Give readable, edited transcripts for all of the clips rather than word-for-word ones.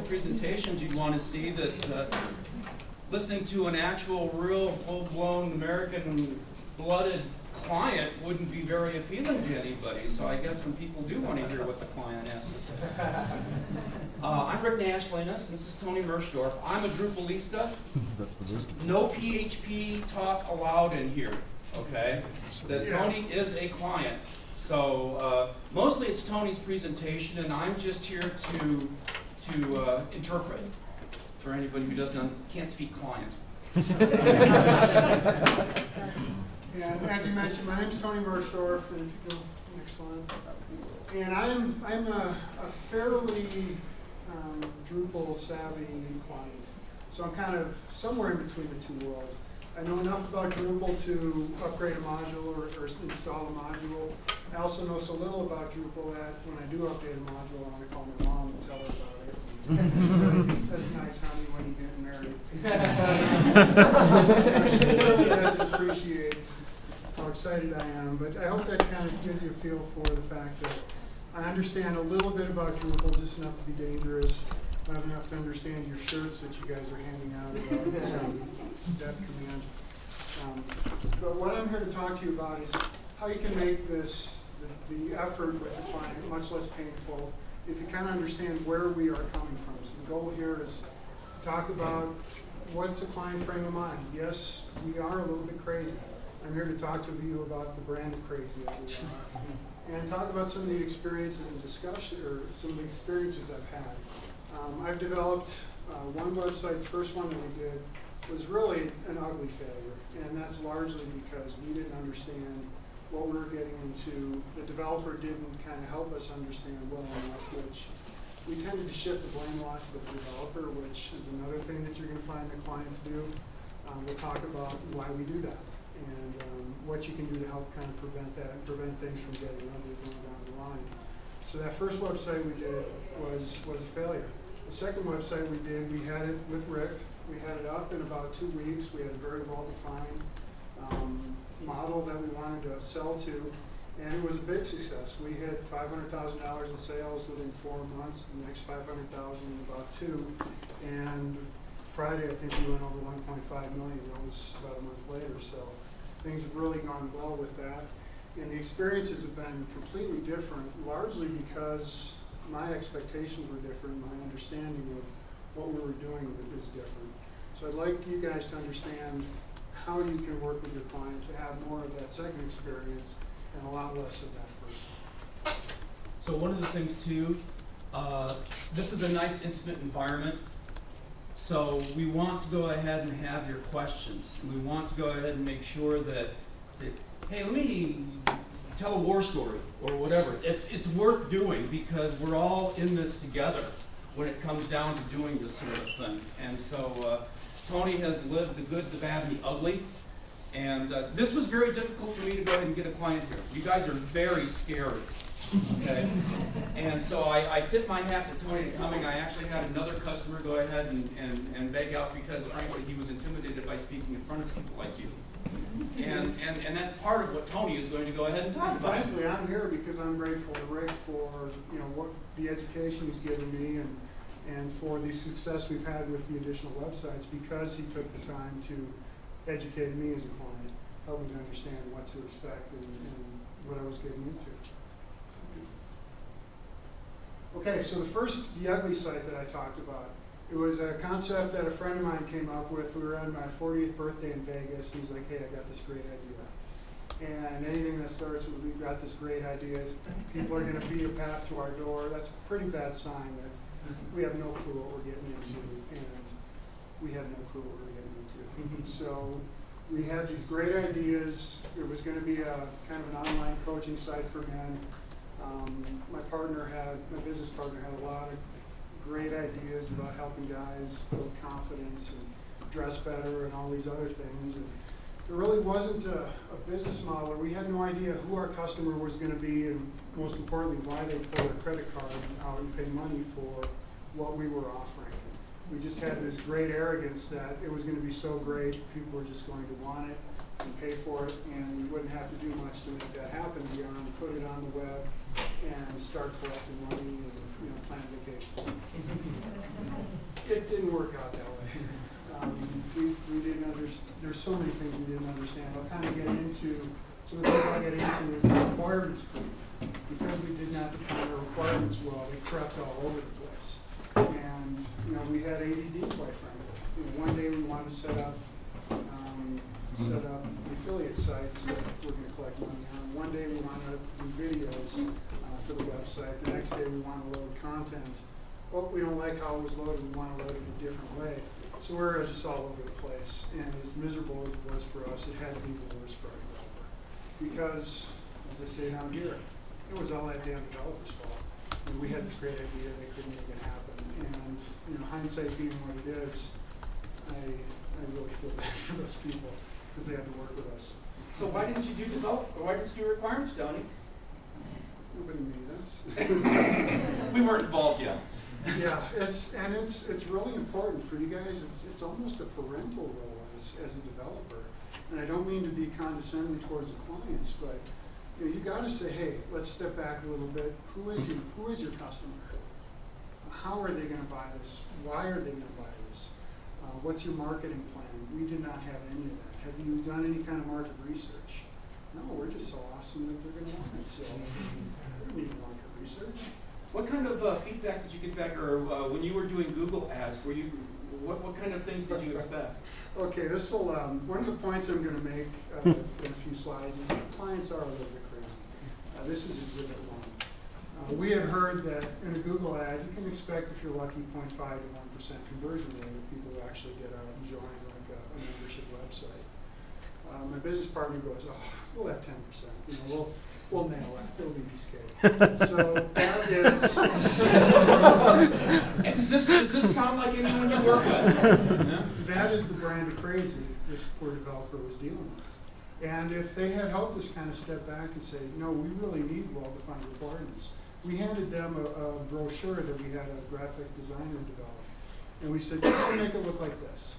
presentations you'd want to see that listening to an actual, real, full-blown American-blooded client wouldn't be very appealing to anybody. So I guess some people do want to hear what the client has to say. I'm Rick Nashlinus. This is Tony Mershdorf. I'm a Drupalista. That's the word. No PHP talk allowed in here. Okay? That Tony is a client. So mostly it's Tony's presentation, and I'm just here to interpret for anybody who can't speak client. And as you mentioned, my name is Tony Mershdorf, and if you go next slide. And I'm a fairly Drupal savvy client, so I'm kind of somewhere in between the two worlds. I know enough about Drupal to upgrade a module or install a module. I also know so little about Drupal that when I do update a module, I want to call my mom and tell her about it. She said, "That's nice, honey, when you get married." She really doesn't appreciate how excited I am, but I hope that kind of gives you a feel for the fact that I understand a little bit about Drupal, just enough to be dangerous, not enough to understand your shirts that you guys are handing out about dev command. But what I'm here to talk to you about is how you can make this, the effort with the client, much less painful if you kind of understand where we are coming from. So the goal here is to talk about what's the client frame of mind. Yes, we are a little bit crazy. I'm here to talk to you about the brand of crazy that we are, and talk about some of the experiences and discussion, or some of the experiences I've had. I've developed one website. The first one that we did was really an ugly failure, and that's largely because we didn't understand what we were getting into. The developer didn't kind of help us understand well enough, which we tended to shift the blame a lot to the developer, which is another thing that you're going to find that clients do. We'll talk about why we do that, and what you can do to help kind of prevent things from getting ugly going down the line. So that first website we did was a failure. The second website we did, we had it with Rick. We had it up in about 2 weeks. We had a very well-defined model that we wanted to sell to, and it was a big success. We hit $500,000 in sales within 4 months, the next $500,000 in about 2, and Friday I think we went over 1.5 million. That was about a month later, so things have really gone well with that. And the experiences have been completely different, largely because my expectations were different, my understanding of what we were doing is different. So I'd like you guys to understand how you can work with your client to have more of that second experience and a lot less of that first. So one of the things too, this is a nice intimate environment. So we want to go ahead and have your questions. We want to go ahead and make sure that hey, let me tell a war story or whatever. It's worth doing because we're all in this together when it comes down to doing this sort of thing. And so Tony has lived the good, the bad, and the ugly. And this was very difficult for me to go ahead and get a client here. You guys are very scary. Okay? And so I tip my hat to Tony to coming. I actually had another customer go ahead and beg out because, frankly, he was intimidated by speaking in front of people like you. And that's part of what Tony is going to go ahead and talk about. Frankly, I'm here because I'm grateful to Rick for what the education he's given me and for the success we've had with the additional websites, because he took the time to educate me as a client, help me to understand what to expect and what I was getting into. Okay, so the ugly site that I talked about, it was a concept that a friend of mine came up with. We were on my 40th birthday in Vegas. He's like, hey, I got this great idea. And anything that starts with, we've got this great idea, people are going to beat a path to our door, that's a pretty bad sign that we have no clue what we're getting into. And we had no clue what we were getting into. So we had these great ideas. It was going to be a kind of an online coaching site for men. My business partner had a lot of great ideas about helping guys build confidence and dress better and all these other things. And there really wasn't a business model. We had no idea who our customer was going to be, and most importantly, why they pulled a credit card and how we pay money for what we were offering. We just had this great arrogance that it was going to be so great, people were just going to want it and pay for it, and we wouldn't have to do much to make that happen beyond put it on the web and start collecting money and plan vacations. It didn't work out that way. We didn't understand, there's so many things we didn't understand. I'll kind of get into, some of the things I'll get into is the requirements group. Because we did not define our requirements well, we crept all over the place. And, you know, we had ADD, quite frankly. You know, one day we wanted to set up affiliate sites that we're going to collect money on. One day we want to do videos for the website. The next day we want to load content. Well, we don't like how it was loaded. We want to load it a different way. So we're just all over the place. And as miserable as it was for us, it had to be the worst for our developer. Because, as I say down here, it was all that damn developer's fault. And we had this great idea that couldn't make it happen. And, you know, hindsight being what it is, I really feel bad for those people because they had to work with us. So why didn't you do why didn't you do requirements, Tony? Nobody made us. We weren't involved yet. Yeah, it's really important for you guys. It's almost a parental role as a developer. And I don't mean to be condescending towards the clients, but you know, you got to say, hey, let's step back a little bit. Who is your customer? How are they going to buy this? Why are they going to buy this? What's your marketing plan? We did not have any of that. Have you done any kind of market research? No, we're just so awesome that they're going to want it. So we don't need market research. What kind of feedback did you get back, or when you were doing Google ads, what kind of things did you expect? Okay, this will, one of the points I'm going to make in a few slides is that clients are a little bit crazy. This is exhibit 1. We had heard that in a Google ad, you can expect, if you're lucky, 0.5 to 1% conversion rate of people who actually get out and join like a membership website. My business partner goes, oh, we'll have 10%. You know, we'll nail it. It'll be piece cake. So that is. And does this sound like anyone you work with? No? That is the brand of crazy this poor developer was dealing with. And if they had helped us kind of step back and say, no, we really need well-defined requirements. We handed them a brochure that we had a graphic designer develop. And we said, just make it look like this.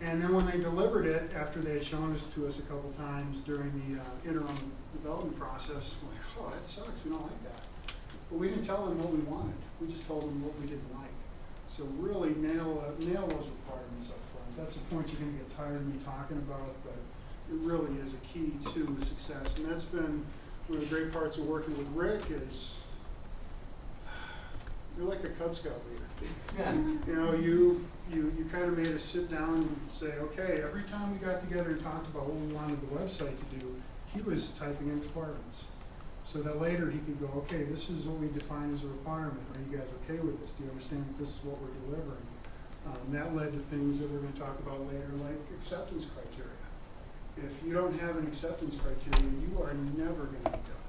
And then when they delivered it, after they had shown this to us a couple times during the interim development process, we're like, oh, that sucks, we don't like that. But we didn't tell them what we wanted. We just told them what we didn't like. So really nail those requirements up front. That's the point you're going to get tired of me talking about, but it really is a key to success. And that's been one of the great parts of working with Rick is you're like a Cub Scout leader. Yeah. You know, you kind of made us sit down and say, okay, every time we got together and talked about what we wanted the website to do, he was typing in requirements. So that later he could go, okay, this is what we define as a requirement. Are you guys okay with this? Do you understand that this is what we're delivering? That led to things that we're going to talk about later, like acceptance criteria. If you don't have an acceptance criteria, you are never going to be done.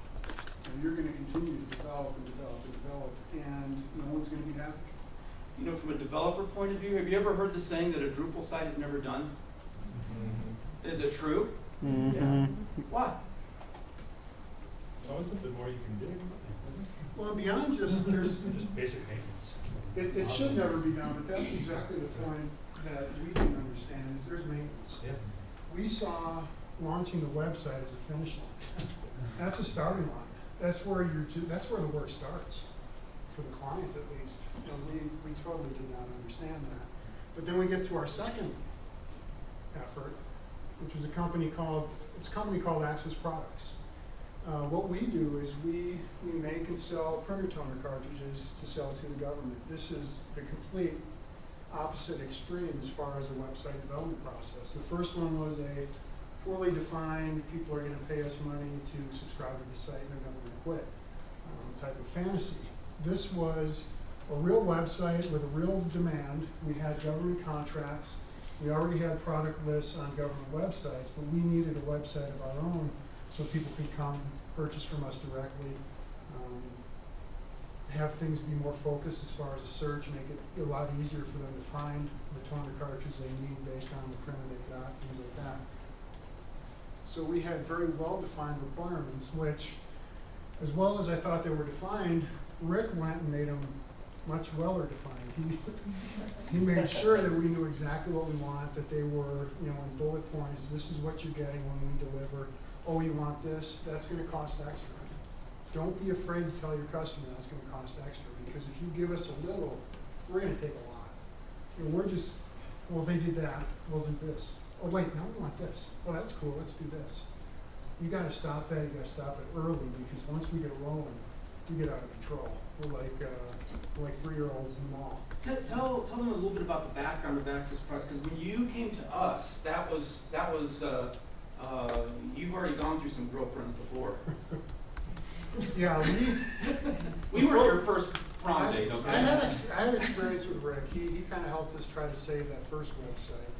And you're going to continue to develop and develop and develop, and no one's going to be happy. You know, from a developer point of view, have you ever heard the saying that a Drupal site is never done? Mm-hmm. Is it true? Mm-hmm. Yeah. Why? There's always something more you can do. Well, beyond just, there's Just basic maintenance. It should never be done, but that's exactly the point that we didn't understand, is there's maintenance. Yeah. We saw launching the website as a finish line. That's a starting line. That's where the work starts, for the client at least. You know, we totally did not understand that. But then we get to our second effort, which was a company called Access Products. What we do is we make and sell printer toner cartridges to sell to the government. This is the complete opposite extreme as far as the website development process. The first one was a poorly defined, people are going to pay us money to subscribe to the site and they're going to quit type of fantasy. This was a real website with a real demand. We had government contracts. We already had product lists on government websites, but we needed a website of our own so people could come purchase from us directly, have things be more focused as far as a search, make it a lot easier for them to find the toner cartridge they need based on the printer they've got, things like that. So we had very well-defined requirements, which, as well as I thought they were defined, Rick went and made them much weller defined. He made sure that we knew exactly what we want, that they were, you know, in bullet points, this is what you're getting when we deliver. Oh, you want this? That's going to cost extra. Don't be afraid to tell your customer that's going to cost extra, because if you give us a little, we're going to take a lot. And we're just, well, they did that, we'll do this. Oh, wait, now we want this. Well, that's cool, let's do this. You gotta stop that, you gotta stop it early, because once we get rolling, we get out of control. We're like 3-year-olds in the mall. Tell them a little bit about the background of Access Press, because when you came to us, that was you've already gone through some girlfriends before. Yeah, We were your first prom date, okay? I had experience with Rick. He kind of helped us try to save that first website,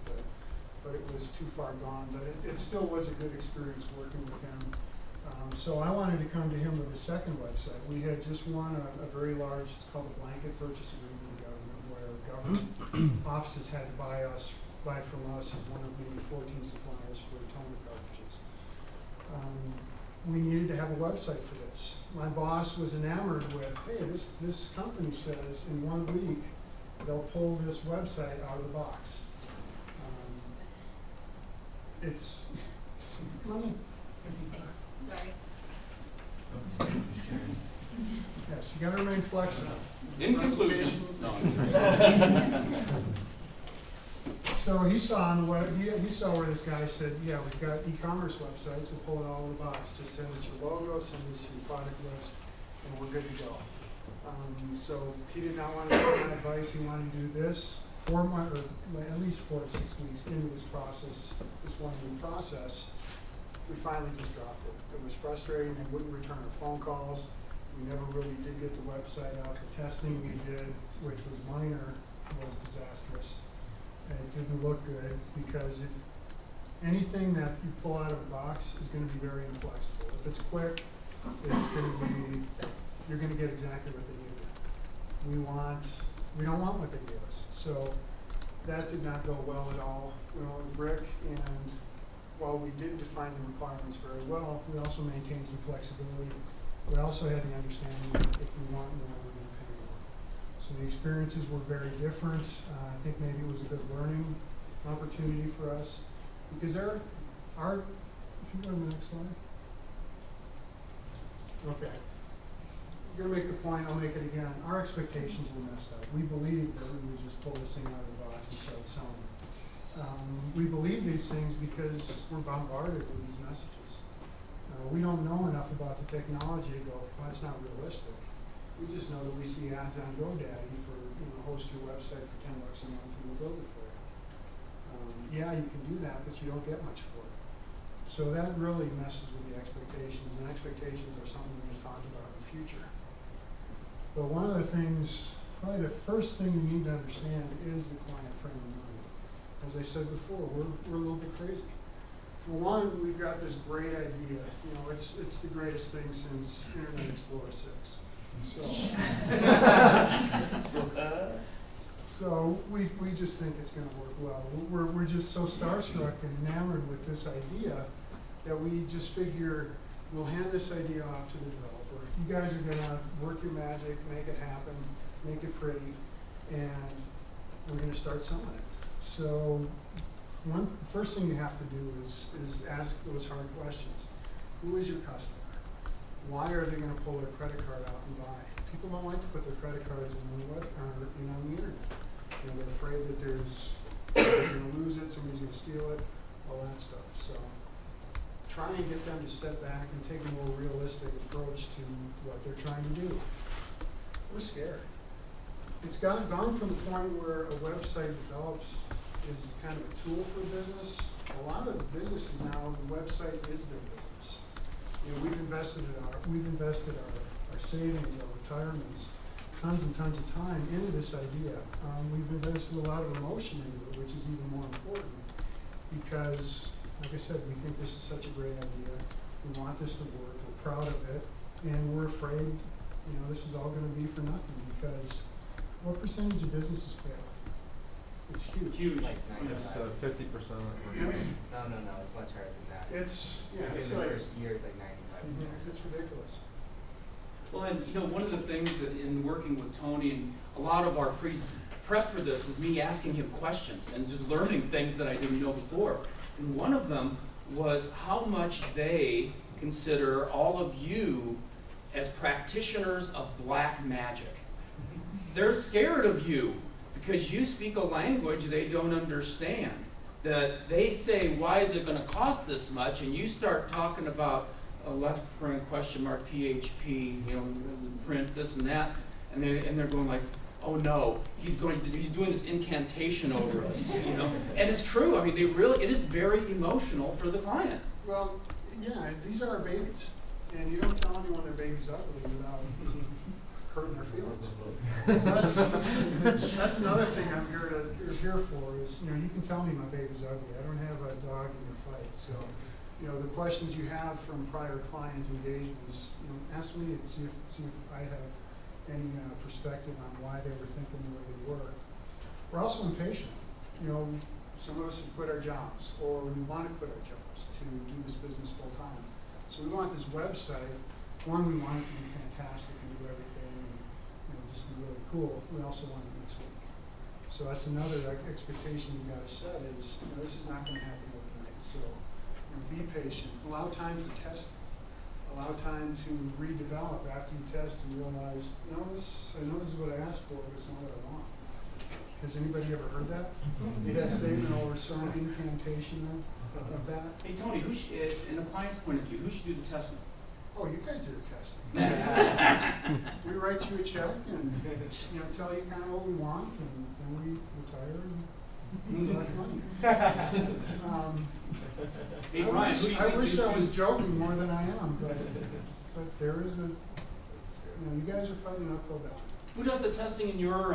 but it was too far gone. But it still was a good experience working with him. So I wanted to come to him with a second website. We had just won a very large, it's called a blanket purchase agreement with government, where government offices had to buy from us as one of maybe 14 suppliers for toner cartridges. We needed to have a website for this. My boss was enamored with, hey, this company says in 1 week they'll pull this website out of the box. It's money. Sorry. Yes, you gotta remain flexible. In conclusion, no. So he saw on the web, he saw where this guy said, yeah, we've got e-commerce websites, we'll pull it all in the box. Just send us your logo, send us your product list, and we're good to go. So he did not want to take my advice. He wanted to do this 4 months, or at least 4 to 6 weeks into this process, this 1 year process. We finally just dropped it. It was frustrating. They wouldn't return our phone calls. We never really did get the website out. The testing we did, which was minor, was disastrous. And it didn't look good because anything that you pull out of the box is going to be very inflexible. If it's quick, it's going to be, you're going to get exactly what they give you. We don't want what they gave us. So that did not go well at all. We went with Rick, and while we did define the requirements very well, we also maintained some flexibility. We also had the understanding that if we want more, we're going to pay more. So the experiences were very different. I think maybe it was a good learning opportunity for us, because if you go to the next slide. Okay. I'm going to make the point, I'll make it again. Our expectations were messed up. We believed that we would just pull this thing out of the box and start selling it. We believe these things because we're bombarded with these messages. We don't know enough about the technology to go, well, that's not realistic. We just know that we see ads on GoDaddy for, host your website for $10 a month and we'll build it for you. Yeah, you can do that, but you don't get much for it. So that really messes with the expectations, and expectations are something we're going to talk about in the future. But one of the things, probably the first thing you need to understand is the client-friendly mind. As I said before, we're a little bit crazy. For one, we've got this great idea. It's the greatest thing since Internet Explorer 6. So we just think it's going to work well. We're just so starstruck and enamored with this idea that we just figure we'll hand this idea off to the developer. You guys are going to work your magic, make it happen, make it pretty, and we're going to start selling it. So first thing you have to do is ask those hard questions. Who is your customer? Why are they going to pull their credit card out and buy? People don't like to put their credit cards on the internet. They're afraid that they're going to lose it, somebody's going to steal it, all that stuff. So try and get them to step back and take a more realistic approach to what they're trying to do. We're scared. It's gone from the point where a website develops is kind of a tool for business. A lot of businesses now, the website is their business. We've invested our savings, our retirements, tons and tons of time into this idea. We've invested a lot of emotion into it, which is even more important because, like I said, we think this is such a great idea. We want this to work. We're proud of it, and we're afraid, this is all going to be for nothing because what percentage of businesses fail? It's huge. Huge. Like It's 50%. No, it's much higher than that. It's In the first year, it's like 95%. It's ridiculous. Well, and one of the things that in working with Tony and a lot of our prep for this is me asking him questions and just learning things that I didn't know before. And one of them was how much they consider all of you as practitioners of black magic. They're scared of you because you speak a language they don't understand. That they say, why is it going to cost this much? And you start talking about a left print question mark PHP, you know, print this and that, and they're going like, oh no, he's doing this incantation over us, you know. And it's true. I mean, it is very emotional for the client. Well, yeah, these are our babies, and you don't tell anyone their baby's ugly without hurting their feelings. So that's another thing I'm here for is, you know, you can tell me my baby's ugly. I don't have a dog in your fight. So, you know, the questions you have from prior client engagements, you know, ask me and see if I have any perspective on why they were thinking the way they were. We're also impatient. You know, some of us have quit our jobs, or we want to quit our jobs to do this business full time. So we want this website. One, we want it to be fantastic and do everything, and you know, just be really cool. We also want it next week. So that's another expectation you got to set is, you know, this is not going to happen overnight. So you know, be patient. Allow time for testing. Allow time to redevelop after you test and realize, I know this is what I asked for, but it's not what I want. Has anybody ever heard that? That statement or some incantation of that? Hey Tony, in a client's point of view, who should do the testing? Oh, you guys do the testing. We write you a check and you know tell you kind of what we want, and then we retire and collect money. Hey Brian, who do you think I wish you I was should- joking more than I am, but there is you know, you guys are fighting an uphill battle. Who does the testing in your,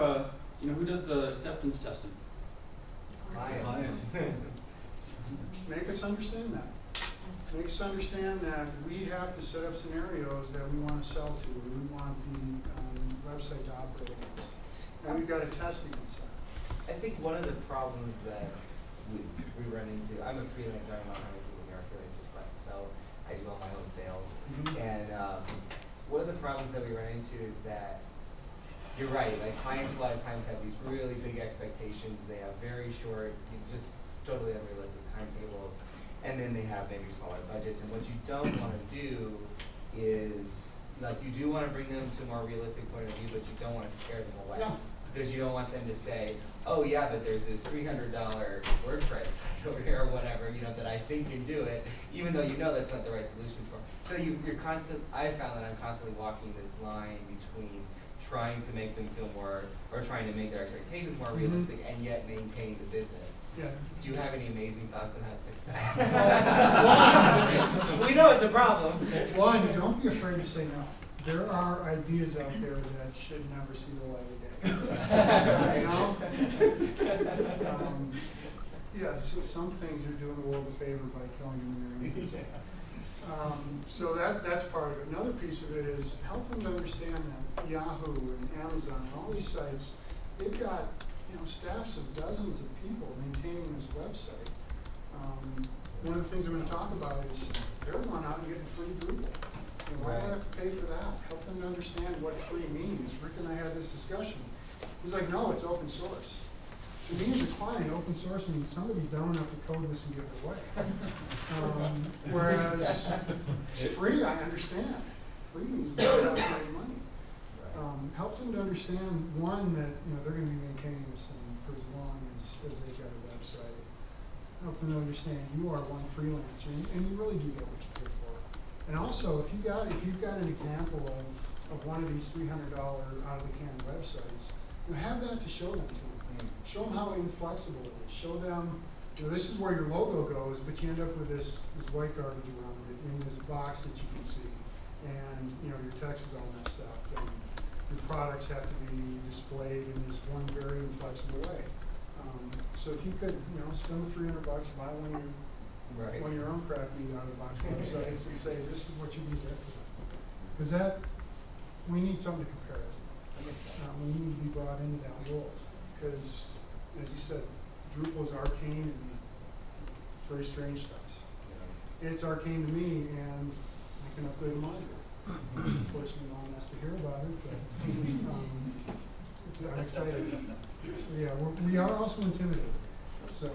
who does the acceptance testing? Make us understand that. Make us understand that we have to set up scenarios that we want to sell to. We want the website to operate against. And we've got to test against that. I think one of the problems that we run into, I'm a freelancer, I don't know how many people here are freelancers, but so I do all my own sales. And one of the problems that we run into is that you're right, like clients a lot of times have these really big expectations. They have very short, just totally unrealistic timetables, and then they have maybe smaller budgets. And what you don't want to do is, like, you do want to bring them to a more realistic point of view, but you don't want to scare them away. Yeah. Because you don't want them to say, oh yeah, but there's this $300 WordPress site over here or whatever, you know, that I think can do it, even though you know that's not the right solution for. So you're I found that I'm constantly walking this line between trying to make them feel more, or trying to make their expectations more realistic, and yet maintain the business. Yeah. Do you have any amazing thoughts on how to fix that? We know it's a problem. One, don't be afraid to say no. There are ideas out there that should never see the light of day. You know? Yeah, so some things are doing the world a favor by killing them in their infancy. So that's part of it. Another piece of it is help them to understand that Yahoo and Amazon and all these sites, they've got staffs of dozens of people maintaining this website. One of the things I'm going to talk about is they're going out and getting free Drupal. Why do I have to pay for that? Help them to understand what free means. Rick and I had this discussion. He's like, no, it's open source. To me as a client, open source means somebody's dumb enough to code this and give it away. Whereas free, I understand. Free means you're not paying money. Help them to understand, one, that they're going to be maintaining this thing for as long as they've got a website. Help them to understand you are one freelancer, and you really do get what you pay for. And also, if you've got an example of one of these $300 out-of-the-can websites, have that to show them to them. Show them how inflexible it is. Show them, this is where your logo goes, but you end up with this white garbage around it in this box that you can see, and your text is all messed up, and your products have to be displayed in this one very inflexible way. So if you could, spend the $300, buy one of your own crappy out-of-the-box websites, and say this is what you need there for that, because we need something to compare it to. We need to be brought into that world, because, as you said, Drupal is arcane and very strange to us. It's arcane to me, and I can upgrade a monitor. Unfortunately, no one has to hear about it, but I'm excited. So yeah, we are also intimidated. So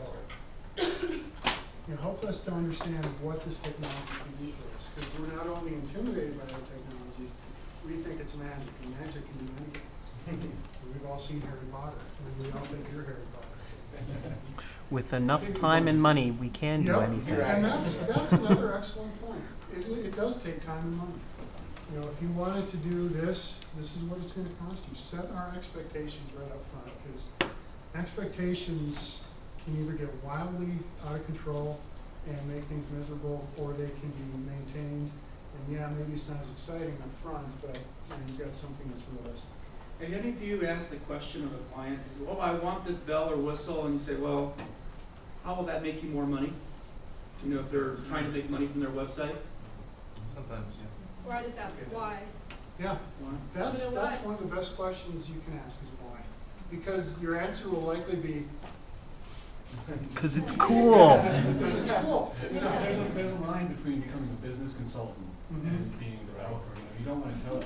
help us to understand what this technology can do for us, because we're not only intimidated by our technology, we think it's magic, and magic can do anything. We've all seen Harry Potter, and we all think you're Harry Potter. With enough time and money, we can do Yep, anything. and that's another excellent point. It does take time and money. You know, if you wanted to do this is what it's gonna cost you. Set our expectations right up front, because expectations can either get wildly out of control and make things miserable, or they can be maintained. And yeah, maybe it's not as exciting up front, but you know, you've got something that's realistic. And any of you ask the question of a client, say, oh, I want this bell or whistle, and you say, well, how will that make you more money? You know, if they're trying to make money from their website? Sometimes, yeah. Or I just ask why. Yeah, Why? that's You know why? one of the best questions you can ask is why. Because your answer will likely be, Because it's cool. because it's cool. There's a line between becoming a business consultant Mhm. and being a developer. You don't want to tell,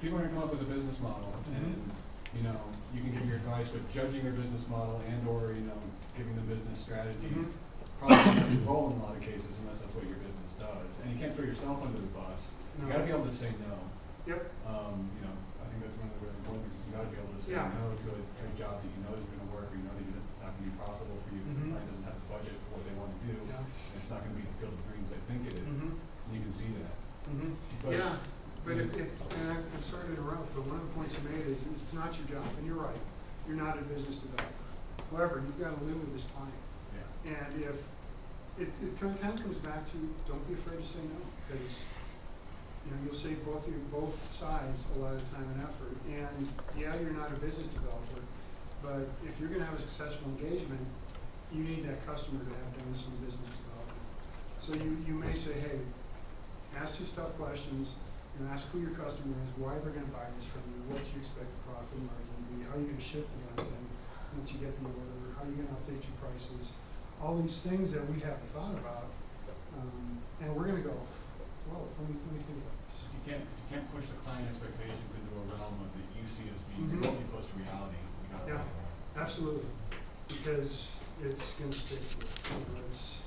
people are going to come up with a business model and, you can give your advice, but judging your business model and or, giving the business strategy Mhm. probably doesn't roll in a lot of cases unless that's what your business does. And you can't throw yourself under the bus. You No. got to be able to say no. Yep. I think that's one of the really important things. You got to be able to say Yeah. no to a job that you know is going to work, or you know that it's not going to be profitable for you because the Mhm. client doesn't have the budget for what they want to do. Yeah. And it's not going to be the field of dreams they think it is. Mhm. And you can see that. Mhm. But Yeah, but and I'm sorry to interrupt, but one of the points you made is it's not your job, and you're right. You're not a business developer. However, you've got to live with this client. Yeah. And if it kind of comes back to, don't be afraid to say no, because you'll save both sides a lot of time and effort. And yeah, you're not a business developer, but if you're going to have a successful engagement, you need that customer to have done some business development. So you may say, hey, ask these tough questions, ask who your customer is, why they're going to buy this from you, what you expect the profit margin to be, how are you going to ship the thing once you get the order, how are you going to update your prices, all these things that we haven't thought about, and we're going to go, whoa, let me think about this. You can't push the client expectations into a realm of that you see as being Mhm. relatively close to reality. You got Yeah. Absolutely, because it's going to stick to you. It's